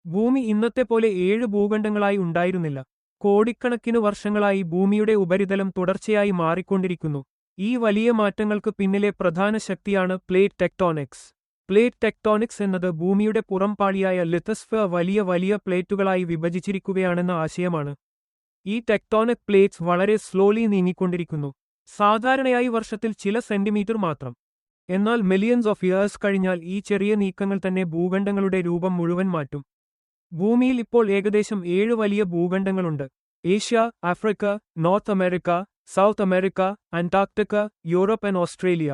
ഭൂമി ഇന്നത്തെ പോലെ 7 ഭൂഖണ്ഡങ്ങളായി ഉണ്ടായിരുന്നില്ല. കോടിക്കണക്കിനു വർഷങ്ങളായി ഭൂമിയുടെ ഉപരിതലം തുടർച്ചയായി മാറിക്കൊണ്ടിരിക്കുന്നു. ഈ വലിയ മാറ്റങ്ങൾക്ക് പിന്നിലെ പ്രധാന ശക്തിയാണ് പ്ലേറ്റ് ടെക്ടോണിക്സ്. പ്ലേറ്റ് ടെക്ടോണിക്സ് എന്നത് ഭൂമിയുടെ പുറംപാളിയായ ലിത്തോസ്ഫിയർ വലിയ വലിയ പ്ലേറ്റുകളായി വിഭജിച്ചിരിക്കുകയാണെന്ന ആശയമാണ്. ഈ ടെക്ടോണിക് പ്ലേറ്റ്സ് വളരെ സ്ലോലി നീങ്ങിക്കൊണ്ടിരിക്കുന്നു. സാധാരണയായി വർഷത്തിൽ ചില സെന്റിമീറ്റർ മാത്രം. എന്നാൽ മില്യൺസ് ഓഫ് ഇയേഴ്സ് കഴിഞ്ഞാൽ ഈ ചെറിയ നീക്കങ്ങൾ തന്നെ ഭൂഖണ്ഡങ്ങളുടെ രൂപം മുഴുവൻ മാറ്റും. ഭൂമിയിൽ ഇപ്പോൾ ഏകദേശം 7 വലിയ ഭൂഖണ്ഡങ്ങളുണ്ട്. Asia, Africa, North America, South America, Antarctica, Europe and Australia.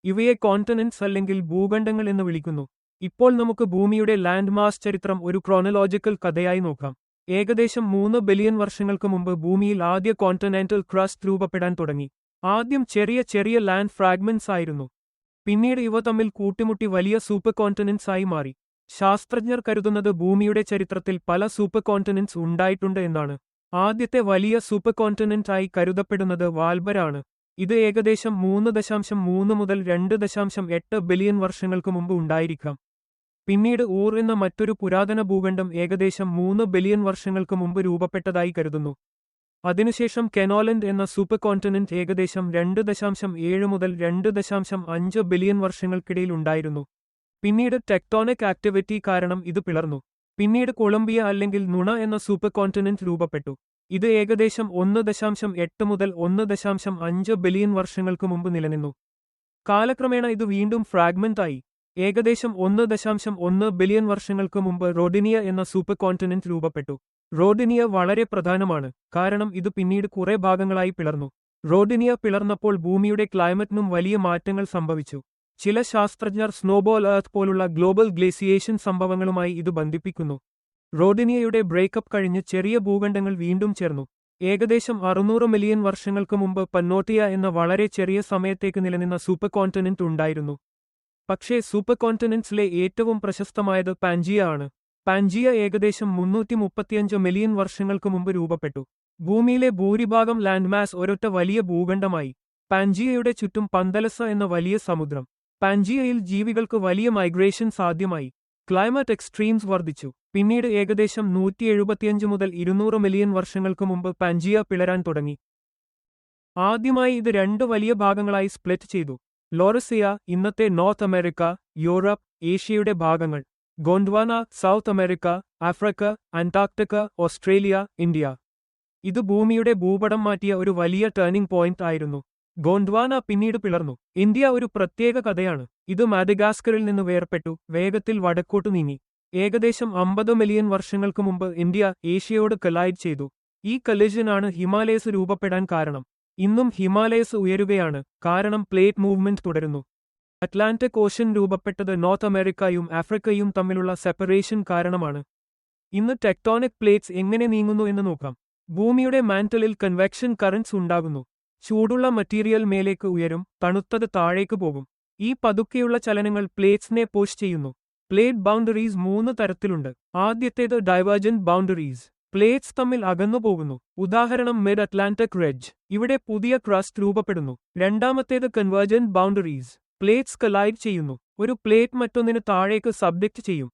ഇവയെ കോണ്ടിനെന്റ്സ് അല്ലെങ്കിൽ ഭൂഖണ്ഡങ്ങൾ എന്ന് വിളിക്കുന്നു. ഇപ്പോൾ നമുക്ക് ഭൂമിയുടെ ലാൻഡ് മാസ് ചരിത്രം ഒരു ക്രോണോളജിക്കൽ കഥയായി നോക്കാം. ഏകദേശം 3 ബില്യൺ വർഷങ്ങൾക്ക് മുമ്പ് ഭൂമിയിൽ ആദ്യ കോണ്ടിനെന്റൽ ക്രസ്റ്റ് രൂപപ്പെടാൻ തുടങ്ങി. ആദ്യം ചെറിയ ചെറിയ ലാൻഡ് ഫ്രാഗ്മെന്റ്സ് ആയിരുന്നു. പിന്നീട് ഇവ തമ്മിൽ കൂട്ടിമുട്ടി വലിയ സൂപ്പർ കോണ്ടിനെന്റ്സ് ആയി മാറി. ശാസ്ത്രജ്ഞർ കരുതുന്നത് ഭൂമിയുടെ ചരിത്രത്തിൽ പല സൂപ്പർ കോണ്ടിനെന്റ്സ് ഉണ്ടായിട്ടുണ്ട് എന്നാണ്. ആദ്യത്തെ വലിയ സൂപ്പർ കോണ്ടിനെന്റ് ആയി കരുതപ്പെടുന്നത് വാൽബരാണ്. ഇത് ഏകദേശം 3.3 മുതൽ 2.8 ബില്യൺ വർഷങ്ങൾക്ക് മുമ്പ് ഉണ്ടായിരിക്കാം. പിന്നീട് ഊർ എന്ന മറ്റൊരു പുരാതന ഭൂഖണ്ഡം ഏകദേശം 3 ബില്യൺ വർഷങ്ങൾക്ക് മുമ്പ് രൂപപ്പെട്ടതായി കരുതുന്നു. അതിനുശേഷം കെനോലൻഡ് എന്ന സൂപ്പർ കോണ്ടിനെന്റ് ഏകദേശം 2.7 മുതൽ 2.5 ബില്യൺ വർഷങ്ങൾക്കിടയിൽ ഉണ്ടായിരുന്നു. പിന്നീട് ടെക്ടോണിക് ആക്ടിവിറ്റി കാരണം ഇത് പിളർന്നു. പിന്നീട് കൊളംബിയ അല്ലെങ്കിൽ നുണ എന്ന സൂപ്പർ കോണ്ടിനെന്റ് രൂപപ്പെട്ടു. ഇത് ഏകദേശം 1.8 മുതൽ 1.5 ബില്യൺ വർഷങ്ങൾക്ക് മുമ്പ് നിലനിന്നു. കാലക്രമേണ ഇത് വീണ്ടും ഫ്രാഗ്മെന്റ് ആയി. ഏകദേശം 1.1 ബില്യൺ വർഷങ്ങൾക്ക് മുമ്പ് റോഡിനിയ എന്ന സൂപ്പർ കോണ്ടിനെന്റ് രൂപപ്പെട്ടു. റോഡിനിയ വളരെ പ്രധാനമാണ്, കാരണം ഇത് പിന്നീട് കുറെ ഭാഗങ്ങളായി പിളർന്നു. റോഡിനിയ പിളർന്നപ്പോൾ ഭൂമിയുടെ ക്ലൈമറ്റിനും വലിയ മാറ്റങ്ങൾ സംഭവിച്ചു. ചില ശാസ്ത്രജ്ഞർ സ്നോബോൾ എർത്ത് പോലുള്ള ഗ്ലോബൽ ഗ്ലേസിയേഷൻ സംഭവങ്ങളുമായി ഇത് ബന്ധിപ്പിക്കുന്നു. റോഡിനിയയുടെ ബ്രേക്കപ്പ് കഴിഞ്ഞ് ചെറിയ ഭൂഖണ്ഡങ്ങൾ വീണ്ടും ചേർന്നു. ഏകദേശം 600 മില്യൺ വർഷങ്ങൾക്ക് മുമ്പ് പന്നോട്ടിയ എന്ന വളരെ ചെറിയ സമയത്തേക്ക് നിലനിന്ന സൂപ്പർ കോണ്ടിനെന്റ് ഉണ്ടായിരുന്നു. പക്ഷേ സൂപ്പർ കോണ്ടിനെന്റ്സിലെ ഏറ്റവും പ്രശസ്തമായത് പാൻജിയ ആണ്. പാൻജിയ ഏകദേശം 335 മില്യൺ വർഷങ്ങൾക്ക് മുമ്പ് രൂപപ്പെട്ടു. ഭൂമിയിലെ ഭൂരിഭാഗം ലാൻഡ്മാസ് ഒരൊറ്റ വലിയ ഭൂഖണ്ഡമായി. പാൻജിയയുടെ ചുറ്റും പന്തലസ എന്ന വലിയ സമുദ്രം. പാൻജിയയിൽ ജീവികൾക്ക് വലിയ മൈഗ്രേഷൻ സാധ്യമായി. ക്ലൈമറ്റ് എക്സ്ട്രീംസ് വർദ്ധിച്ചു. പിന്നീട് ഏകദേശം 175 മുതൽ 200 മില്യൺ വർഷങ്ങൾക്ക് മുമ്പ് പാൻജിയ പിളരാൻ തുടങ്ങി. ആദ്യമായി ഇത് 2 വലിയ ഭാഗങ്ങളായി സ്പ്ലിറ്റ് ചെയ്തു. ലോറസിയ, ഇന്നത്തെ നോർത്ത് അമേരിക്ക, യൂറോപ്പ്, ഏഷ്യയുടെ ഭാഗങ്ങൾ. Gondwana, south America, Africa, Antarctica, Australia, India. ഇത് ഭൂമിയുടെ ഭൂപടം മാറ്റിയ ഒരു വലിയ ടേണിംഗ് പോയിന്റ് ആയിരുന്നു. ഗോണ്ട്വാന പിന്നീട് പിളർന്നു. ഇന്ത്യ ഒരു പ്രത്യേക കഥയാണ്. ഇത് മാഡഗാസ്കറിൽ നിന്ന് വേർപെട്ടു വേഗത്തിൽ വടക്കോട്ടു നീങ്ങി. ഏകദേശം 50 മില്യൺ വർഷങ്ങൾക്ക് മുമ്പ് ഇന്ത്യ ഏഷ്യയോട് കൊളൈഡ് ചെയ്തു. ഈ കൊളിഷനാണ് ഹിമാലയസ് രൂപപ്പെടാൻ കാരണം. ഇന്നും ഹിമാലയസ് ഉയരുകയാണ്, കാരണം പ്ലേറ്റ് മൂവ്മെന്റ് തുടരുന്നു. അറ്റ്ലാന്റിക് ഓഷൻ രൂപപ്പെട്ടത് നോർത്ത് അമേരിക്കയും ആഫ്രിക്കയും തമ്മിലുള്ള സെപ്പറേഷൻ കാരണമാണ്. ഇന്ന് ടെക്ടോണിക് പ്ലേറ്റ്സ് എങ്ങനെ നീങ്ങുന്നു എന്ന് നോക്കാം. ഭൂമിയുടെ മാന്റലിൽ കൺവെക്ഷൻ കറന്റ്സ് ഉണ്ടാകുന്നു. ചൂടുള്ള മറ്റീരിയൽ മേലേക്ക് ഉയരും, തണുത്തത് താഴേക്ക് പോകും. ഈ പതുക്കെയുള്ള ചലനങ്ങൾ പ്ലേറ്റ്സിനെ പുഷ് ചെയ്യുന്നു. പ്ലേറ്റ് ബൗണ്ടറീസ് 3 തരത്തിലുണ്ട്. ആദ്യത്തേത് ഡൈവേർജന്റ് ബൗണ്ടറീസ്. പ്ലേറ്റ്സ് തമ്മിൽ അകന്നുപോകുന്നു. ഉദാഹരണം മിഡ് അറ്റ്ലാന്റിക് റെഡ്ജ്. ഇവിടെ പുതിയ ക്രസ്റ്റ് രൂപപ്പെടുന്നു. രണ്ടാമത്തേത് കൺവേർജന്റ് ബൗണ്ടറീസ്. പ്ലേറ്റ്സ് കൊളൈഡ് ചെയ്യുന്നു. ഒരു പ്ലേറ്റ് മറ്റൊന്നിന് താഴേക്ക് സബ്ഡക്റ്റ് ചെയ്യും.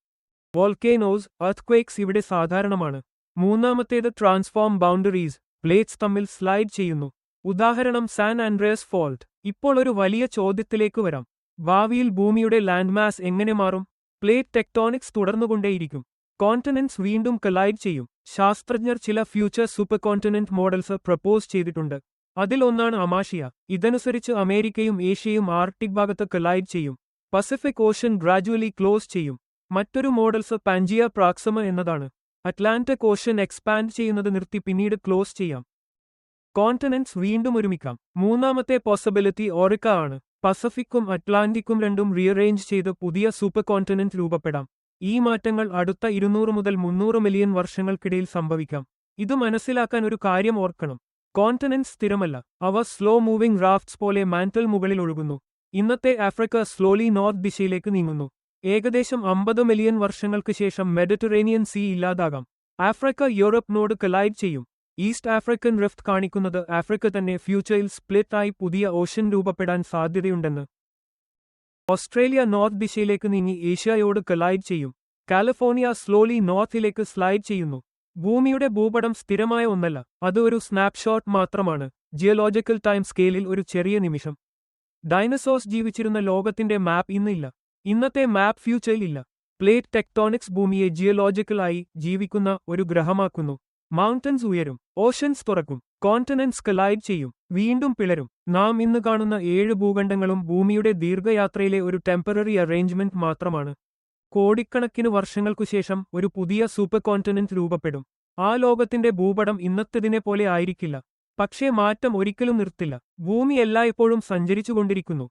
വോൾക്കേനോസ്, എർത്ത്ക്വേക്സ് ഇവിടെ സാധാരണമാണ്. മൂന്നാമത്തേത് ട്രാൻസ്ഫോം ബൗണ്ടറീസ്. പ്ലേറ്റ്സ് തമ്മിൽ സ്ലൈഡ് ചെയ്യുന്നു. ഉദാഹരണം സാൻ ആൻഡ്രിയാസ് ഫോൾട്ട്. ഇപ്പോൾ ഒരു വലിയ ചോദ്യത്തിലേക്ക് വരാം. ഭാവിയിൽ ഭൂമിയുടെ ലാൻഡ്മാസ് എങ്ങനെ മാറും? പ്ലേറ്റ് ടെക്ടോണിക്സ് തുടർന്നുകൊണ്ടേയിരിക്കും. കോണ്ടിനെന്റ്സ് വീണ്ടും കൊളൈഡ് ചെയ്യും. ശാസ്ത്രജ്ഞർ ചില future super continent models propose ചെയ്തിട്ടുണ്ട്. അതിൽ ഒന്നാണ് അമാഷിയ. ഇതനുസരിച്ച് അമേരിക്കയും ഏഷ്യയും ആർട്ടിക് ഭാഗത്ത് കൊളൈഡ് ചെയ്യും. പസഫിക് ഓഷൻ ഗ്രാജുവലി ക്ലോസ് ചെയ്യും. മറ്റൊരു മോഡൽസ് പാൻജിയ പ്രാക്സിമ എന്നതാണ്. അറ്റ്ലാന്റിക് ഓഷൻ എക്സ്പാൻഡ് ചെയ്യുന്നത് നിർത്തി പിന്നീട് ക്ലോസ് ചെയ്യാം. കോണ്ടിനെന്റ്സ് വീണ്ടും ഒരുമിക്കാം. മൂന്നാമത്തെ പോസിബിലിറ്റി ഓറിക്ക ആണ്. പസഫിക്കും അറ്റ്ലാന്റിക്കും രണ്ടും റീഅറേഞ്ച് ചെയ്ത് പുതിയ സൂപ്പർ കോണ്ടിനെന്റ് രൂപപ്പെടാം. ഈ മാറ്റങ്ങൾ അടുത്ത 200 മുതൽ 300 മില്യൺ വർഷങ്ങൾക്കിടയിൽ സംഭവിക്കാം. ഇത് മനസ്സിലാക്കാൻ ഒരു കാര്യം ഓർക്കണം. കോണ്ടിനെന്റ്സ് സ്ഥിരമല്ല. അവ സ്ലോ മൂവിംഗ് റാഫ്റ്റ്സ് പോലെ മാന്റൽ മുകളിൽ ഒഴുകുന്നു. ഇന്നത്തെ ആഫ്രിക്ക സ്ലോലി നോർത്ത് ദിശയിലേക്ക് നീങ്ങുന്നു. ഏകദേശം 50 മില്യൺ വർഷങ്ങൾക്ക് ശേഷം മെഡിറ്ററേനിയൻ സീ ഇല്ലാതാകാം. ആഫ്രിക്ക യൂറോപ്പിനോട് കൊളൈഡ് ചെയ്യും. ഈസ്റ്റ് ആഫ്രിക്കൻ റിഫ്റ്റ് കാണിക്കുന്നത് ആഫ്രിക്ക തന്നെ ഫ്യൂച്ചറിൽ സ്പ്ലിറ്റ് ആയി പുതിയ ഓഷൻ രൂപപ്പെടാൻ സാധ്യതയുണ്ടെന്ന്. ഓസ്ട്രേലിയ നോർത്ത് ദിശയിലേക്ക് നീങ്ങി ഏഷ്യയോട് കൊളൈഡ് ചെയ്യും. കാലിഫോർണിയ സ്ലോലി നോർത്തിലേക്ക് സ്ലൈഡ് ചെയ്യുന്നു. ഭൂമിയുടെ ഭൂപടം സ്ഥിരമായ ഒന്നല്ല, അത് ഒരു സ്നാപ്ഷോട്ട് മാത്രമാണ്, ജിയോളജിക്കൽ ടൈം സ്കെയിലിൽ ഒരു ചെറിയ നിമിഷം. ഡൈനസോഴ്സ് ജീവിച്ചിരുന്ന ലോകത്തിന്റെ മാപ്പ് ഇന്നില്ല. ഇന്നത്തെ മാപ്പ് ഫ്യൂച്ചറിൽ ഇല്ല. പ്ലേറ്റ് ടെക്ടോണിക്സ് ഭൂമിയെ ജിയോളജിക്കൽ ആയി ജീവിക്കുന്ന ഒരു ഗ്രഹമാക്കുന്നു. മൗണ്ടൻസ് ഉയരും, ഓഷൻസ് തുറക്കും, കോണ്ടിനെന്റ്സ് കൊളൈഡ് ചെയ്യും, വീണ്ടും പിളരും. നാം ഇന്ന് കാണുന്ന 7 ഭൂഖണ്ഡങ്ങളും ഭൂമിയുടെ ദീർഘയാത്രയിലെ ഒരു ടെമ്പററി അറേഞ്ച്മെന്റ് മാത്രമാണ്. കോടിക്കണക്കിന് വർഷങ്ങൾക്കുശേഷം ഒരു പുതിയ സൂപ്പർ കോണ്ടിനെന്റ് രൂപപ്പെടും. ആ ലോകത്തിന്റെ ഭൂപടം ഇന്നത്തേതിനെ പോലെ ആയിരിക്കില്ല. പക്ഷേ മാറ്റം ഒരിക്കലും നിർത്തില്ല. ഭൂമി എല്ലായ്പ്പോഴും സഞ്ചരിച്ചുകൊണ്ടിരിക്കുന്നു.